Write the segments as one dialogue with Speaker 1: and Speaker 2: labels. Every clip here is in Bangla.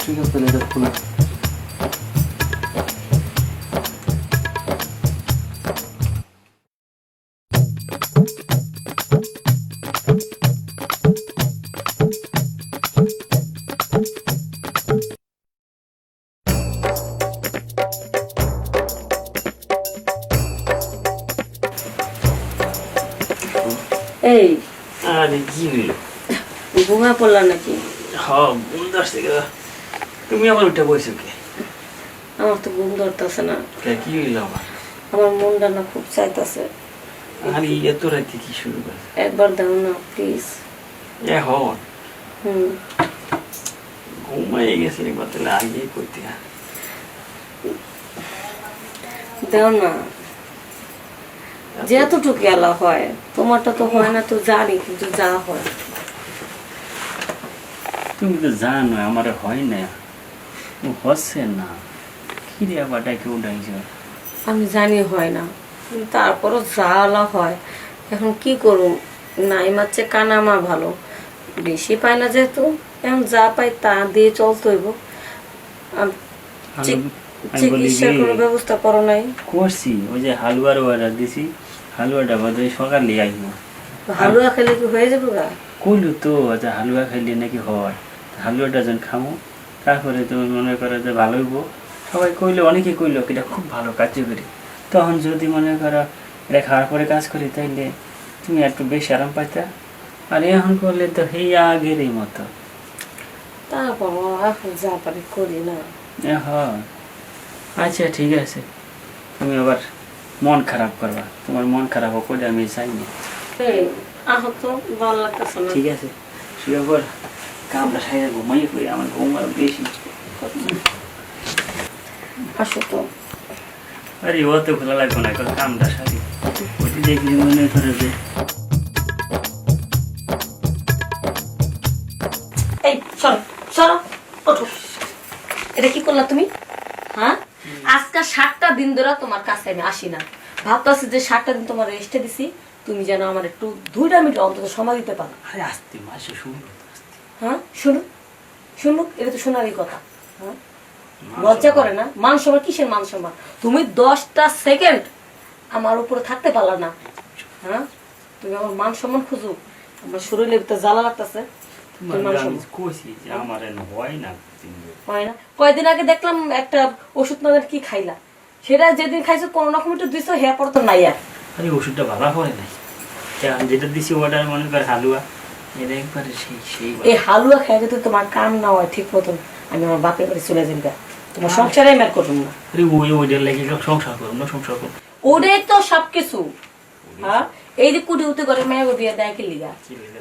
Speaker 1: ঠিক আছে তাহলে এটা খুলে
Speaker 2: এই
Speaker 3: আরে কি হইলো?
Speaker 2: ঘুমা পড়লা নাকি?
Speaker 3: হ্যাঁ ঘুম ধরছে গেলা। তুমি আবার উঠে বসছো কে?
Speaker 2: আমার তো ঘুম ধরতেছে না।
Speaker 3: কি হইলো আমার?
Speaker 2: আমার মনটা না খুব চাইতেছে।
Speaker 3: আরে এত রাতে কি শুরু করে?
Speaker 2: একবার দাও না প্লিজ।
Speaker 3: এখন
Speaker 2: হুম
Speaker 3: ঘুমাই গেছে একবার, তাহলে আগেই করতে।
Speaker 2: দাও না, যেতটুকু এলা হয়। তোমারটা তো হয় না তো জানি, কিন্তু যা হয়।
Speaker 3: তুমি তো জানো আমার হয় না, ও হচ্ছে না। কি রে আবার ডাকে উঠাইছ?
Speaker 2: আমি জানি হয় না, কিন্তু তারপরও যা এলা হয়। এখন কি করুম, নাই মারছে কানামা ভালো, বেশি পাই না যেহেতু এখন যা পাই তা দিয়ে চলতে হইব। চিকিৎসার কোনো ব্যবস্থা করো নাই?
Speaker 3: করছি, ওই যে হালুয়ার অর্ডার দিছি, হালুয়াটা বোধহয় সকালে আইব।
Speaker 2: হালুয়া খেলে কি হয়ে যাবো গা?
Speaker 3: কইলো তো যে হালুয়া খাইলে নাকি হয়, হালুয়াটা যখন খামো তারপরে তুমি মনে করো যে ভালো হইব। সবাই কইলো, অনেকে কইলো এটা খুব ভালো কার্যকরী। তখন যদি মনে করো এটা খাওয়ার পরে কাজ করি তাইলে তুমি একটু বেশি আরাম পাইতা। আর এখন করলে তো হেই আগেরই মতো।
Speaker 2: তারপর এখন যা পারি করি না।
Speaker 3: হ্যাঁ আচ্ছা ঠিক আছে, তুমি আবার মন খারাপ করবা, তোমার মন খারাপ হোক ওটা আমি চাইনি।
Speaker 2: আহত ভালো লাগতেছে না।
Speaker 3: ঠিক আছে শুয়ে পর, কামটা সাইডে ঘুমাইয়ে পড়ি, আমার ঘুম আরো বেশি।
Speaker 2: আসো তো।
Speaker 3: আরে ও তো খোলা লাগবে না, এখন কামটা সারি ওটি দেখলি মনে করে যে
Speaker 2: এই সরো সরো, ওঠো। এটা কি করলা তুমি? হ্যাঁ, আজকে 7টা দিন ধরে তোমার কাছে আমি আসি না। ভাবতেছি যে 7টা দিন তোমার রেস্টে দিছি, তুমি যেন আমার একটু 2টা মিনিট অন্তত সময় দিতে পারো।
Speaker 3: আরে আসতে মাসে শুনবো।
Speaker 2: হ্যাঁ শুনুক শুনুক, এটা তো শোনারই কথা। হ্যাঁ লজ্জা করে না? মান সম্মান কিসের মান সম্মান? তুমি 10টা সেকেন্ড আমার উপরে থাকতে পারলা না। হ্যাঁ তুমি আমার মান সম্মান খুঁজো। আমার শরীরে ভিতরে জ্বালা লাগতেছে। হয় না? কয়দিন আগে দেখলাম একটা ওষুধ না কি খাইলা, সেটা যেদিন খাইছো কোন রকম একটু দিছো, হ্যাঁ পর তো নাই আর।
Speaker 3: আরে ওষুধটা ভালো হয় নাই, যেটা দিছি ওটা মনে কর হালুয়া, এটা একবারে সেই
Speaker 2: এই হালুয়া খাই যদি তোমার কাম না হয় ঠিক মতন, আমি আমার বাপের বাড়ি চলে যাই, তোমার সংসারে মের করবো না।
Speaker 3: আরে ওইটার লেগে সংসার করবো না, সংসার করবো
Speaker 2: ওটাই তো সবকিছু। হ্যাঁ এই যে কুটি উঠে করে মেয়ে বিয়ে দেয় কি লিগা?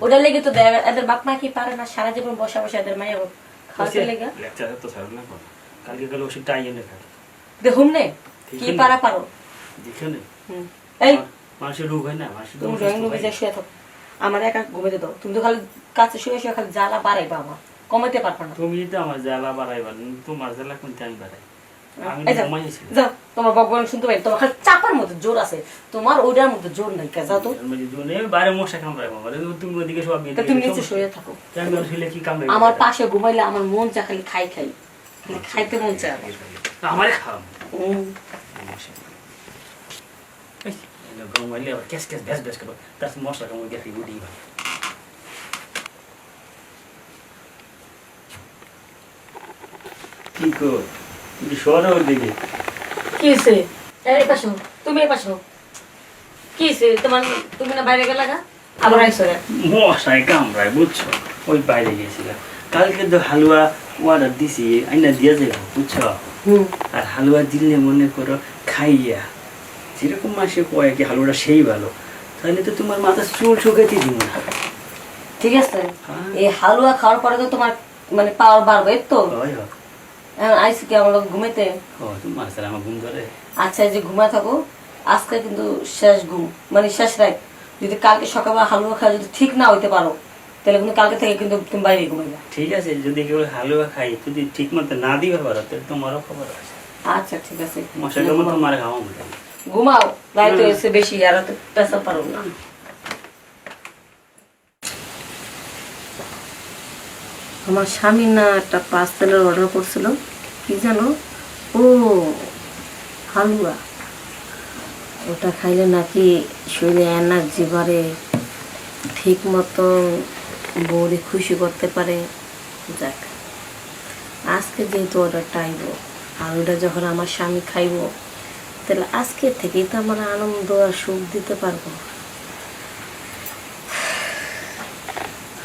Speaker 2: ওটার লেগে তো দেয়। এদের বাপ মা কি পারে না সারা জীবন বসা বসা এদের মেয়ে খাওয়াতে লেগা?
Speaker 3: কালকে গেলে ওষুধটা আইয়ে না খাই
Speaker 2: দেখুন নে কি পারা পারো। এই
Speaker 3: মানুষের রোগ হয় না,
Speaker 2: তুমি ড্রয়িং রুমে যা শুয়ে থাকো, আমার একা ঘুমাতে দাও। তুমি তো খালি কাছে শুয়ে শুয়ে খালি জ্বালা বাড়াইবা, আমার কমাইতে পারবা না।
Speaker 3: তুমি তো আমার জ্বালা বাড়াইবা, তোমার জ্বালা কোনটা আমি বাড়াই?
Speaker 2: যাও, তোমার ভগবান শুনতে পাই, তোমার খালি চাপার মধ্যে জোর আছে, তোমার ওইটার মধ্যে জোর নাই। যাও তো,
Speaker 3: বাইরে মশা কামড়াইবো, তুমি ওদিকে সব
Speaker 2: তুমি নিচে শুয়ে থাকো।
Speaker 3: কি কামড়াই
Speaker 2: আমার পাশে ঘুমাইলে আমার মন চা খালি খাই খাই, খালি খাইতে মন চায়
Speaker 3: আমারে খাও। ঘুমাইলে আবার ক্যাস ক্যাস ভ্যাস ভ্যাস করবো, তার মশলা কামড় গেছে উঠি। কি কর তুমি সরো ওদিকে?
Speaker 2: কি হয়েছে? এই পাশো, তুমি এই পাশো। কি হয়েছে তোমার? তুমি না বাইরে গেলা গা, আবার আইসো?
Speaker 3: মশাই কামড়ায় বুঝছো, ওই বাইরে গেছিলাম। কালকে তো হালুয়া অর্ডার দিছি, আইনা দিয়ে যাবো বুঝছো। আর হালুয়া দিলে মনে করো খাইয়া যেরকম মাসে কয় কি হালুয়াটা সেই ভালো, তাহলে তো তোমার মাথা চুল শুকাইতে দিব না।
Speaker 2: ঠিক আছে, এই হালুয়া খাওয়ার পরে তো তোমার মানে পাওয়ার বাড়বে তো। আইসি কি আমার ঘুমাইতে?
Speaker 3: আমার ঘুম ধরে।
Speaker 2: আচ্ছা এই যে ঘুমা থাকো, আজকে কিন্তু শেষ ঘুম, মানে শেষ রাত। যদি কালকে সকালবেলা হালুয়া খাওয়া যদি ঠিক না হইতে পারো, তাহলে কিন্তু কালকে থেকে কিন্তু তুমি বাইরে ঘুমাইবা।
Speaker 3: ঠিক আছে, যদি কেউ হালুয়া খাই যদি ঠিক মতো না দিবে পারো তাহলে তোমারও খবর আছে।
Speaker 2: আচ্ছা ঠিক আছে,
Speaker 3: মশাই কামড় তোমার খাওয়া
Speaker 2: ঘুমাও, রাত হয়েছে বেশি, আর পেশা পারো না। আমার স্বামী না একটা পার্সেলের অর্ডার করছিল, কি জানো, ও হালুয়া। ওটা খাইলে নাকি শরীরে এনার্জি বাড়ে, ঠিক মতন বউরে খুশি করতে পারে। যাক, আজকে যেহেতু অর্ডারটা আইব, আর ওটা যখন আমার স্বামী খাইব, তাহলে আজকে থেকেই তো আমার আনন্দ আর সুখ দিতে পারবো।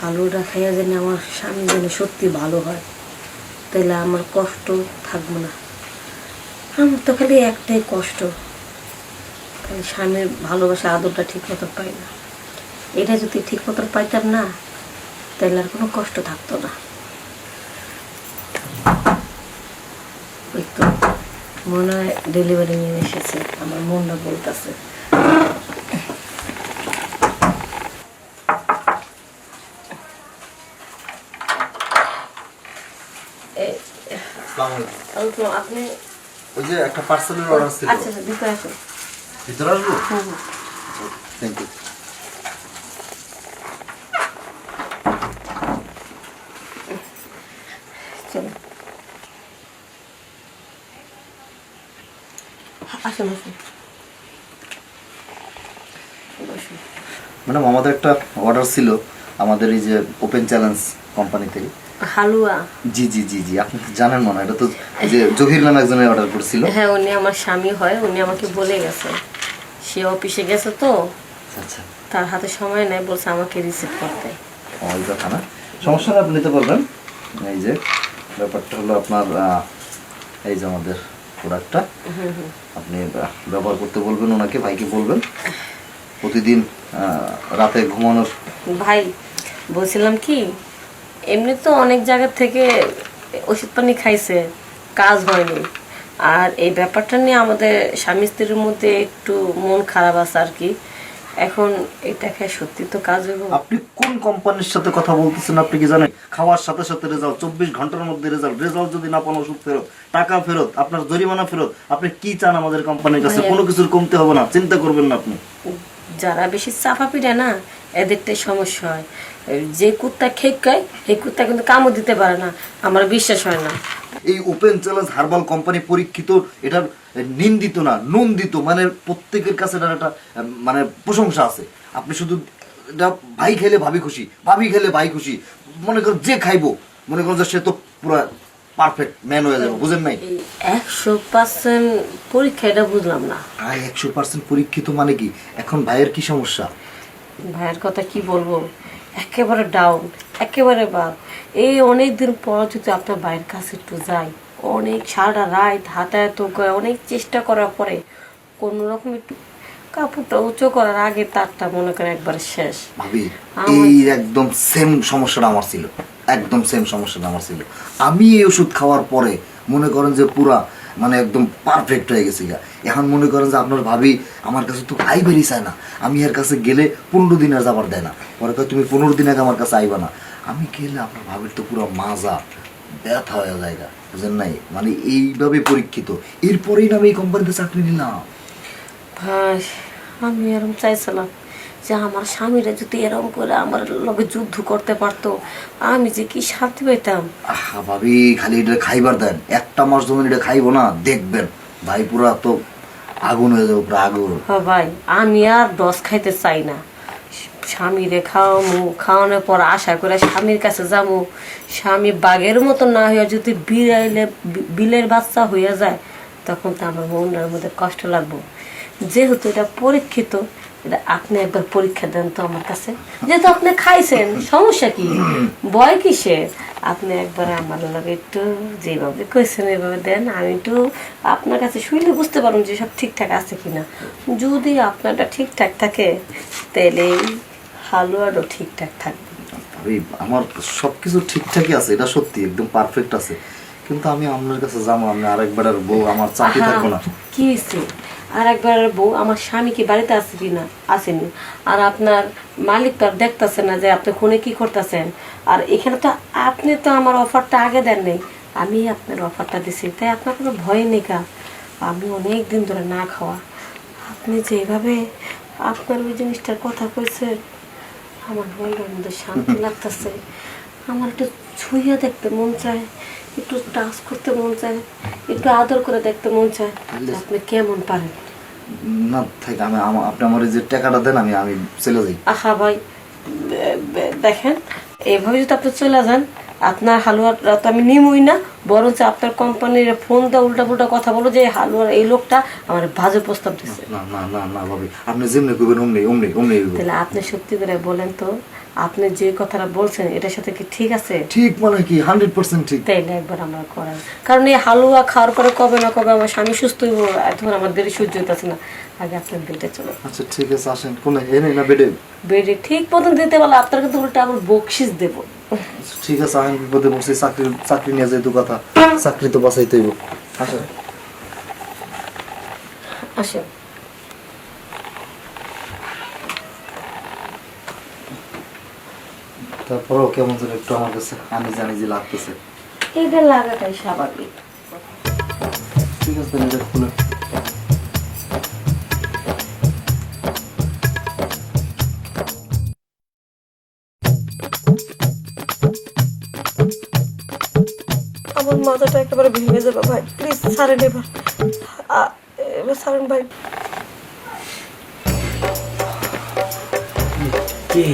Speaker 2: হালুয়াটা খাইয়া যেন আমার স্বামী যেন সত্যি ভালো হয়, তাহলে আমার কষ্ট থাকবো না। আমার তো খালি একটাই কষ্ট, খালি স্বামীর ভালোবাসা আদরটা ঠিক মতো পাই না। এটা যদি ঠিক মতো পাইতাম না, তাহলে আর কোনো কষ্ট থাকতো না। ওই তো মনে হয় ডেলিভারি নিয়ে এসেছে, আমার মনটা বলতেছে। আপনি
Speaker 1: ওই যে একটা পার্সেলের অর্ডার ছিল।
Speaker 2: আচ্ছা আচ্ছা, ভিতরে আসুন।
Speaker 1: ভিতরে আসবো?
Speaker 2: হুম হুম,
Speaker 1: থ্যাংক ইউ।
Speaker 2: চলুন আসুন আসুন, বসুন।
Speaker 1: ম্যাডাম, আমাদের একটা অর্ডার ছিল আমাদের এই যে ওপেন চ্যালেঞ্জ কোম্পানি থেকে।
Speaker 2: হালুয়া?
Speaker 1: জি জি জি জি, আপনি তো জানেন মনে হয়, এটা তো এই যে জহির নামে একজনের অর্ডার করছিল।
Speaker 2: হ্যাঁ, উনি আমার স্বামী হয়, উনি আমাকে বলে গেছে। সে অফিসে গেছে তো,
Speaker 1: আচ্ছা,
Speaker 2: তার হাতে সময় নেই, বলছে আমাকে রিসিভ করতে।
Speaker 1: ওই কথা না, সমস্যা না, আপনি নিতে পারবেন। এই যে ব্যাপারটা হলো আপনার এই যে আমাদের প্রোডাক্টটা আপনি ব্যবহার করতে বলবেন ওনাকে, ভাইকে বলবেন প্রতিদিন রাতে ঘুমানোর।
Speaker 2: ভাই, বলছিলাম কি, এমনি তো অনেক জায়গা থেকে ওষুধ পানি খাইছে, কাজ হয়নি। আর এই ব্যাপারটা নিয়ে আমাদের স্বামী স্ত্রীর মধ্যে একটু মন খারাপ আছে আর কি। এখন এটা খেয়ে সত্যি তো কাজ হইব?
Speaker 1: আপনি কোন কোম্পানির সাথে কথা বলতেছেন আপনি কি জানেন? খাওয়ার সাথে সাথে রেজাল্ট, 24 ঘন্টার মধ্যে রেজাল্ট। রেজাল্ট যদি না পান, ওষুধ ফেরত, টাকা ফেরত, আপনার জরিমানা ফেরত। আপনি কি চান আমাদের কোম্পানির কাছে? কোনো কিছুর কমতে হবে না, চিন্তা করবেন না আপনি।
Speaker 2: যারা বেশি চাপা পিঠে না, এদেরটাই সমস্যা হয়। যে কুত্তা খেকায়, এই কুত্তা কিন্তু কামও দিতে পারে না, আমার বিশ্বাস হয় না।
Speaker 1: এই ওপেন চ্যালেঞ্জ হার্বাল কোম্পানি পরীক্ষিত, এটা নিন্দিত না, নন্দিত, মানে প্রত্যেকের কাছে এটার একটা মানে প্রশংসা আছে। আপনি শুধু এটা ভাই খেলে ভাবি খুশি, ভাবি খেলে ভাই খুশি, মনে করেন যে খাইবো, মনে করেন যে সে তো পুরো পারফেক্ট ম্যান হয়ে যাবে, বুঝেন নাই?
Speaker 2: 100% পরীক্ষা, এটা বুঝলাম না।
Speaker 1: 100% পরীক্ষিত মানে কি? এখন ভাইয়ের কি সমস্যা?
Speaker 2: ভাইয়ের কথা কি বলবো, একেবারে ডাউন, একেবারে বাদ। এই অনেকদিন পর যদি আপনার ভাইয়ের কাছে একটু যাই, অনেক সারা রাত হাতায়াত করে অনেক চেষ্টা করার পরে কোনো রকম একটু কাপড়টা উঁচু করার আগে তারটা মনে করে একবার শেষ।
Speaker 1: ভাবি, এই একদম সেম সমস্যাটা আমার ছিল, একদম সেম সমস্যাটা আমার ছিল। আমি এই ওষুধ খাওয়ার পরে মনে করেন যে পুরা মানে একদম পারফেক্ট হয়ে গেছি গা। এখন মনে করেন যে আপনার ভাবি আমার কাছে তো আইবারই চায় না। আমি এর কাছে গেলে 15 দিন আর যাবার দেয় না, পরে কয় তুমি 15 দিন আগে আমার কাছে আইবা না। আমি গেলে আপনার ভাবির তো পুরো মাজা ব্যথা হয়ে যায় গা, বুঝেন নাই? মানে এইভাবে পরীক্ষিত, এরপরেই না আমি এই কোম্পানিতে চাকরি নিলাম।
Speaker 2: ভাই, আমি এরকম চাইছিলাম যে আমার স্বামীরা যদি এরকম করে আমার লগে যুদ্ধ করতে পারতো, আমি যে কি শান্তি পেতাম।
Speaker 1: আহা ভাবি, খালি এটা খাইবার দেন, একটা মাস যখন এটা খাইবো না, দেখবেন ভাই পুরা তো আগুন হয়ে যাবে, পুরো আগুন।
Speaker 2: হ্যাঁ ভাই, আমি আর ডস খাইতে চাই না। স্বামীরে খাওয়ামু, খাওয়ানোর পর আশা করে স্বামীর কাছে যাবো, স্বামী বাঘের মতো না হইয়া যদি বিলের বাচ্চা হইয়া যায়, তখন তো আমার মনের মধ্যে কষ্ট লাগবো। যেহেতু এটা পরীক্ষিত, এটা আপনি একবার পরীক্ষা দেন তো আমার কাছে। যেহেতু আপনি খাইছেন, সমস্যা কি, ভয় কিসে? আপনি একবার আমার লগে একটু যেভাবে কইছেন এভাবে দেন, আমি একটু আপনার কাছে শুনলে বুঝতে পারুন যে সব ঠিকঠাক আছে কিনা। যদি আপনারটা ঠিকঠাক থাকে, তাহলে হালুয়াটাও ঠিকঠাক থাকবে।
Speaker 1: ভাবি, আমার সবকিছু ঠিকঠাকই আছে, এটা সত্যি একদম পারফেক্ট আছে, কিন্তু আমি আপনার কাছে যাবো, আমি আরেকবার আর বউ আমার চাকরি থাকবো না।
Speaker 2: কি হয়েছে? আর একবার বউ, আমার স্বামী কি বাড়িতে আছে কিনা? আসেনি। আর আপনার মালিক তো আর দেখতেছে না যে আপনি ফোনে কি করতেছেন। আর এখানে তো আপনি তো আমার অফারটা আগে দেন নেই, আমি আপনার অফারটা দিছি, তাই আপনার কোনো ভয় নেই। কা আমি অনেক দিন ধরে না খাওয়া, আপনি যেভাবে আপনার ওই জিনিসটার কথা কইছেন, আমার মনের মধ্যে শান্তি লাগতেছে। আমার একটু ছুঁয়ে দেখতে মন চায়, একটু টাচ করতে মন চায়, একটু আদর করে দেখতে মন চায়। আপনি কেমন পারেন?
Speaker 1: না থাক, আপনি আমার এই যে টাকাটা দেন, আমি আমি চলে যাই।
Speaker 2: আহা ভাই, দেখেন এইভাবে যদি আপনি চলে যান, আপনার হালুয়াটা তো আমি নিমই না, বরঞ্চ আপনার কোম্পানির ফোন দেওয়া উল্টা পুল্টা কথা বলো যে হালুয়ার এই লোকটা আমার বাজে প্রস্তাব দিচ্ছে।
Speaker 1: না না না না ভাবি, আপনি যেমনি করবেন অমনি অমনি অমনি হইবো।
Speaker 2: তাহলে আপনি সত্যি করে বলেন তো, আপনি যে কথাটা বলছেন এটার সাথে কি ঠিক আছে?
Speaker 1: ঠিক মানে কি 100% ঠিক।
Speaker 2: তাইলে একবার আমরা করাই, কারণ এই হালুয়া খাওয়ার পরে কবে না কবে আমার স্বামী সুস্থ হইব, এখন আমার দেরি সহ্য হইতেছে না। আগে আপনার বেডে চলো।
Speaker 1: আচ্ছা ঠিক আছে, আসেন। কোনে এনে না বেডে?
Speaker 2: বেডে ঠিক মতন দিতে পারলে আপনার কিন্তু উল্টা আবার বকশিস দেবো।
Speaker 1: ঠিক আছে, আমি বিপদে পড়ছি, চাকরি নিয়ে যেহেতু কথা, চাকরি তো বাঁচাইতে হইব। আসেন।
Speaker 2: আসেন।
Speaker 1: তারপরেও কেমন যেন একটু আমার কাছে আমি জানি যে লাগতেছে।
Speaker 2: এটা লাগাটাই স্বাভাবিক।
Speaker 1: ঠিক আছে, তাহলে এটা খুলে।
Speaker 2: আমার মাথাটা একেবারে ভেঙে যাবে ভাই, প্লিজ ছাড়েন এবার, এবার ছাড়েন ভাই।
Speaker 3: কি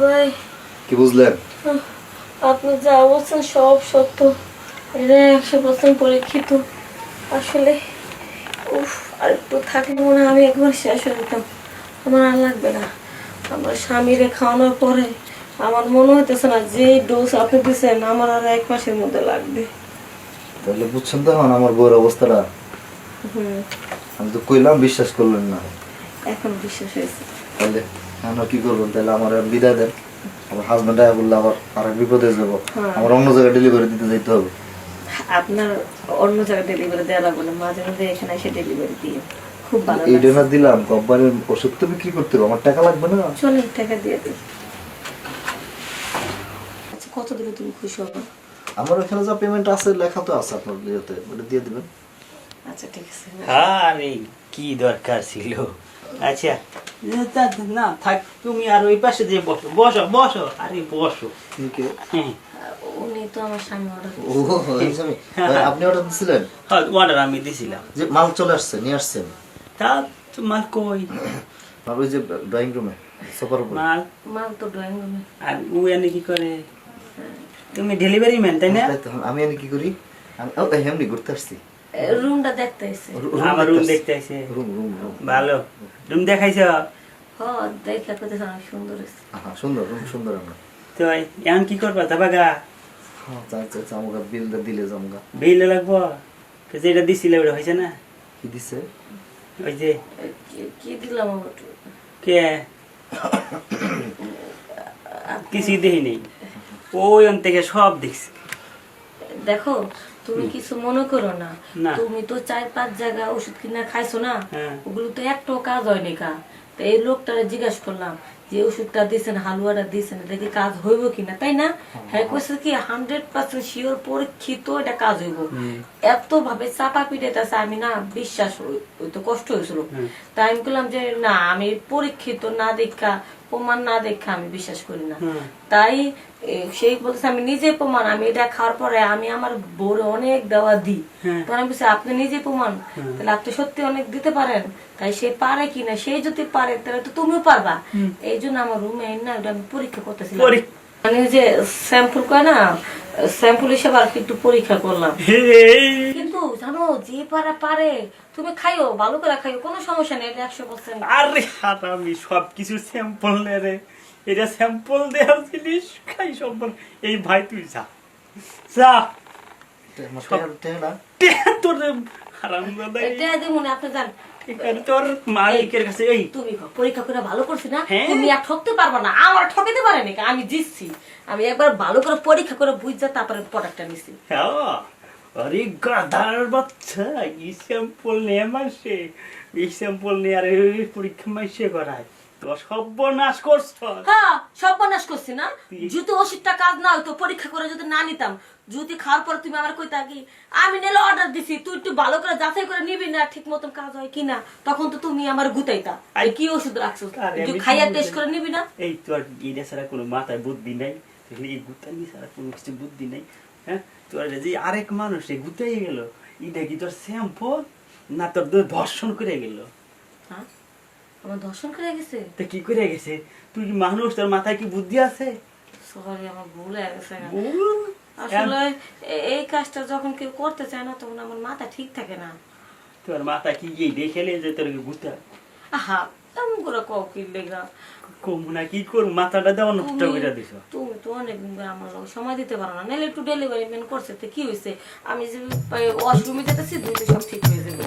Speaker 2: ভাই
Speaker 1: কি বুঝলেন?
Speaker 2: আপনি যা বলছেন সব সত্য, এটা 100% পরীক্ষিত। আসলে উফ, আর একটু থাকলে মনে হয় আমি একবার শেষ হয়ে যেতাম। আমার আর লাগবে না। আমার স্বামীরে খাওয়ানোর পরে আমার মনে হইতেছে না যে ডোজ আপনি দিচ্ছেন আমার আর 1 মাসের মধ্যে লাগবে।
Speaker 1: তাহলে বুঝছেন তো এখন আমার বউয়ের অবস্থাটা? আমি তো কইলাম, বিশ্বাস করলেন না।
Speaker 2: এখন বিশ্বাস হয়েছে।
Speaker 1: তাহলে এখন আর কি করবেন? তাহলে আমার আর বিদায় দেন। আমার হাজবেন্ড বললে আবার আর এক বিপদে যাবো, আমার অন্য জায়গায় ডেলিভারি দিতে যাইতে হবে।
Speaker 2: আপনার অন্য জায়গায় ডেলিভারি দেওয়া লাগবে না, মাঝে মাঝে এখানে এসে ডেলিভারি দিয়ে খুব ভালো
Speaker 1: এইটা
Speaker 2: লাগছে।
Speaker 1: না দিলাম, কোম্পানির ওষুধ তো বিক্রি করতে হবে, আমার টাকা লাগবে না?
Speaker 2: চলেন টাকা দিয়ে দিই। আচ্ছা কত দিলে তুমি খুশি হবে?
Speaker 1: আমার ওখানে যা পেমেন্ট আছে লেখা তো আছে আপনার ইয়েতে, ওটা দিয়ে দিবেন।
Speaker 2: আচ্ছা ঠিক আছে।
Speaker 3: আরে কি দরকার ছিল? আচ্ছা না থাক, তুমি আর ওই পাশে যে বসো বসো বসো, আরে বসো।
Speaker 1: ঠিক আছে।
Speaker 3: হ্যাঁ
Speaker 2: উনি তো আমার স্বামী অর্ডার
Speaker 1: ও ভাই, আপনি অর্ডার দিছিলেন?
Speaker 3: হ্যাঁ অর্ডার আমি দিছিলাম।
Speaker 1: যে মাল চলে আসছে, নিয়ে আসছেন?
Speaker 3: তা তোমার কই
Speaker 1: আর ওই যে ড্রয়িং রুমে সোফার উপরে।
Speaker 3: মাল?
Speaker 2: মাল তো ড্রয়িং রুমে।
Speaker 3: আর ও এনে কি করে? তুমি ডেলিভারি ম্যান তাই না?
Speaker 1: তাই তো, আমি এনে কি করি? আমি এমনি ঘুরতে আসছি।
Speaker 2: রুমটা দেখতে এসে।
Speaker 3: আমার রুম দেখতে আইছে।
Speaker 1: রুম রুম রুম
Speaker 3: ভালো রুম দেখাইছ?
Speaker 2: হ্যাঁ দেখা করতে অনেক সুন্দর হয়েছে।
Speaker 1: সুন্দর রুম, সুন্দর। আমরা
Speaker 3: তো এখন কি করবা? যাবা গা?
Speaker 1: হ্যাঁ চাই চাই আমাকে বিলটা দিলে জমগা।
Speaker 3: বিল লাগবো তো, যেটা দিছিলে ওটা হয়েছে না?
Speaker 1: কি দিছে?
Speaker 3: ওই যে
Speaker 2: কি দিলাম আমার?
Speaker 3: কে কিছু দেখি নেই, ওই থেকে সব দেখছি।
Speaker 2: দেখো তুমি কিছু মনে করো না,
Speaker 3: না।
Speaker 2: তুমি তো 4-5 জায়গায় ওষুধ কিনা খাইছো না,
Speaker 3: হ্যাঁ।
Speaker 2: ওগুলো তো একটাও কাজ হয়নি কা। তো এই লোকটারে জিজ্ঞাসা করলাম যে ওষুধটা দিয়েছেন, হালুয়াটা দিয়েছেন, এটা কি কাজ হইব কিনা, তাই না? হ্যাঁ কইছে কি 100% শিওর পরীক্ষিত এটা কাজ হইব। এত ভাবে চাপা পিটাইতেছে, আমি না বিশ্বাস ওই তো কষ্ট হয়েছিল। তাই আমি বললাম যে না, আমি পরীক্ষিত না দেখা, প্রমাণ না দেখা আমি বিশ্বাস করি না। তাই সেই বলছে আমি নিজে প্রমাণ, আমি এটা খাওয়ার পরে আমি আমার বউরে অনেক দেওয়া দিই। তখন আমি বলছি আপনি নিজে প্রমাণ, তাহলে আপনি সত্যি অনেক দিতে পারেন। তাই সে পারে কিনা, সেই যদি পারে তাহলে তো তুমিও পারবা। এই জন্য আমার রুমে না ওটা আমি পরীক্ষা করতেছিলাম, মানে যে স্যাম্পল করে না, স্যাম্পল হিসেবে আর কি একটু পরীক্ষা করলাম। কিন্তু জানো যে পারা পারে, তুমি খাইও, ভালো করে খাইও, কোনো সমস্যা নেই, এটা 100%।
Speaker 3: আরে আমি সবকিছু স্যাম্পল নে রে, এটা স্যাম্পল দেওয়ার জিনিস, খাই সম্পল। এই ভাই তুই যা যা তোর হারামজাদা,
Speaker 2: এটা দিমু না, আপনি জান
Speaker 3: তোর মালিকের কাছে এই
Speaker 2: তুমি পরীক্ষা করে ভালো করছি না,
Speaker 3: হ্যাঁ।
Speaker 2: তুমি আর ঠকতে পারবা না, আমার ঠকাতে পারে নাকি, আমি জিতছি। আমি একবার ভালো করে পরীক্ষা করে বুঝা তারপরে প্রোডাক্টটা নিছি।
Speaker 3: হ্যাঁ, আরে গাধার বাচ্চা, এই স্যাম্পল নিয়ে মাসে, এই স্যাম্পল নিয়ে আর এই পরীক্ষা মাসে করায়, তো সর্বনাশ করছ।
Speaker 2: হ্যাঁ সর্বনাশ করছি না, যদি ওষুধটা কাজ না হইতো, পরীক্ষা করে যদি না নিতাম, যদি খাওয়ার পর তুমি আমার কইতা কি আমি নেলে অর্ডার দিছি তুই একটু ভালো করে যাচাই করে নিবি না ঠিক মতন কাজ হয় কিনা, তখন তো তুমি আমার গুতাইতা আর কি ওষুধ রাখছো,
Speaker 3: আরে
Speaker 2: একটু
Speaker 3: আমি
Speaker 2: খাইয়া
Speaker 3: কি
Speaker 2: টেস্ট করে নিবি না?
Speaker 3: এই তো আর এটা ছাড়া কোনো মাথায় বুদ্ধি নাই, এই গুতানি ছাড়া কোনো কিছু বুদ্ধি নাই। হ্যাঁ তোর যে আরেক মানুষ এই গুতাই গেল, এটা কি তোর শ্যাম্পল না তোর ধর্ষণ করে গেল?
Speaker 2: হ্যাঁ আমার দর্শন করে গেছে।
Speaker 3: তা কি করে গেছে? তুই কি মানুষ, তোর মাথায় কি বুদ্ধি আছে?
Speaker 2: সরি আমার ভুল হয়ে গেছে।
Speaker 3: ভুল?
Speaker 2: আসলে এই কাজটা যখন কেউ করতে চায় না তখন আমার মাথা ঠিক থাকে না।
Speaker 3: তোর মাথা কি গিয়ে দেখেলে যে তোর গুতা?
Speaker 2: আহা এমন করে কও কি লেগা?
Speaker 3: কম না কি করবো, মাথাটা দেওয়া নষ্ট করে দিছ।
Speaker 2: তুমি তো অনেক আমার লগে সময় দিতে পারো না, নাহলে একটু ডেলিভারি ম্যান করছে তো কি হয়েছে, আমি যে ওয়াশরুমে যেতেছি দুটো সব ঠিক হয়ে যাবে।